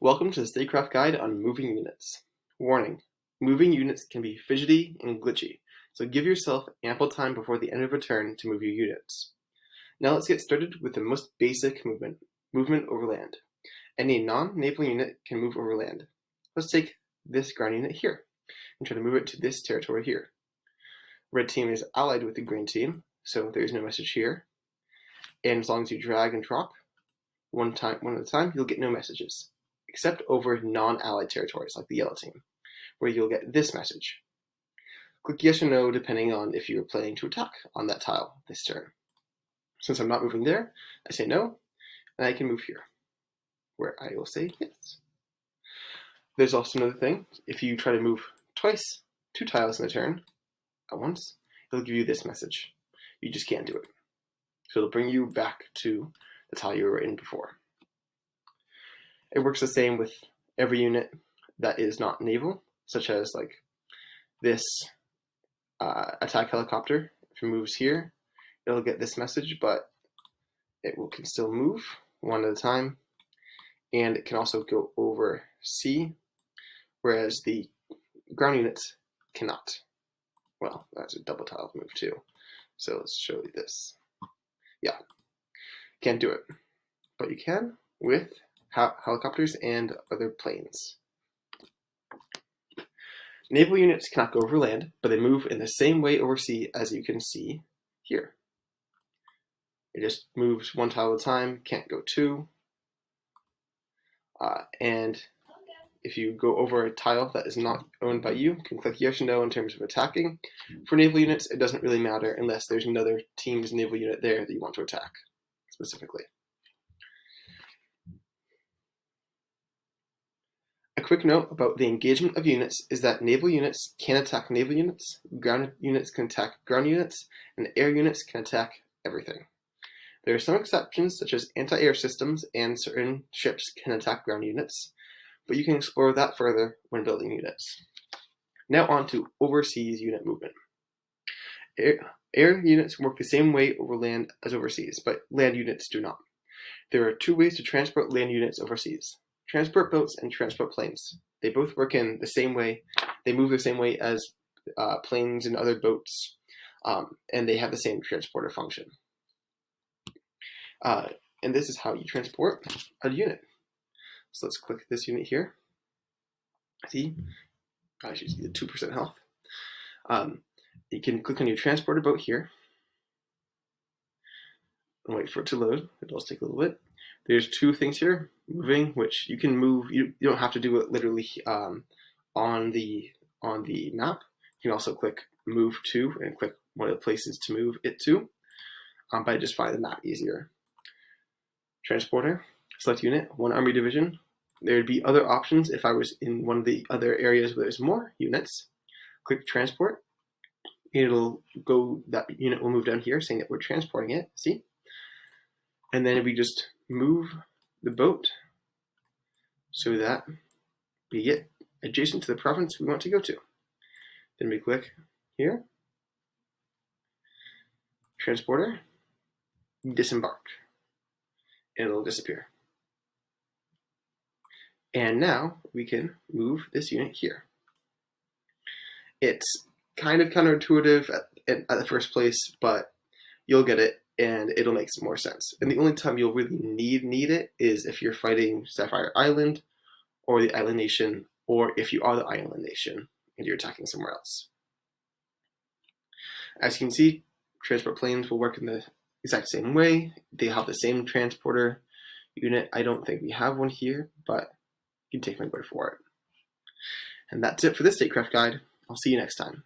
Welcome to the Statecraft guide on moving units. Warning: moving units can be fidgety and glitchy, so give yourself ample time before the end of a turn to move your units. Now let's get started with the most basic movement over land. Any non-naval unit can move over land. Let's take this ground unit here and try to move it to this territory here. Red team is allied with the green team, so there's no message here. And as long as you drag and drop one at a time, you'll get no messages, except over non-allied territories like the yellow team, where you'll get this message. Click yes or no depending on if you're planning to attack on that tile this turn. Since I'm not moving there, I say no, and I can move here, where I will say yes. There's also another thing. If you try to move twice, 2 tiles in a turn at once, it'll give you this message. You just can't do it. So it'll bring you back to the tile you were in before. It works the same with every unit that is not naval, such as like this attack helicopter. If it moves here, it'll get this message, but it can still move one at a time, and it can also go over sea, whereas the ground units cannot. Well, that's a double tile move too. So let's show you this. Yeah, can't do it, but you can with helicopters and other planes. Naval units cannot go over land, but they move in the same way over sea as you can see here. It just moves 1 tile at a time, can't go 2. And if you go over a tile that is not owned by you, you can click yes or no in terms of attacking. For naval units, it doesn't really matter unless there's another team's naval unit there that you want to attack specifically. A quick note about the engagement of units is that naval units can attack naval units, ground units can attack ground units, and air units can attack everything. There are some exceptions, such as anti-air systems and certain ships can attack ground units, but you can explore that further when building units. Now on to overseas unit movement. Air units work the same way over land as overseas, but land units do not. There are 2 ways to transport land units overseas: transport boats and transport planes. They both work in the same way. They move the same way as planes and other boats, and they have the same transporter function. And this is how you transport a unit. So let's click this unit here. See, I should see the 2% health. You can click on your transporter boat here and wait for it to load. It'll take a little bit. There's 2 things here: moving, which you can move. You don't have to do it literally on the map. You can also click move to and click one of the places to move it to. But I just find the map easier. Transporter, select unit, 1 army division. There'd be other options if I was in one of the other areas where there's more units. Click transport. It'll go, that unit will move down here saying that we're transporting it, see? And then we just move the boat so that we get adjacent to the province we want to go to. Then we click here, transporter, disembark, and it'll disappear. And now we can move this unit here. It's kind of counterintuitive at the first place, but you'll get it and it'll make some more sense. And the only time you'll really need it is if you're fighting Sapphire Island or the Island Nation, or if you are the Island Nation and you're attacking somewhere else. As you can see, transport planes will work in the exact same way. They have the same transporter unit. I don't think we have one here, but you can take my word for it. And that's it for this Statecraft guide. I'll see you next time.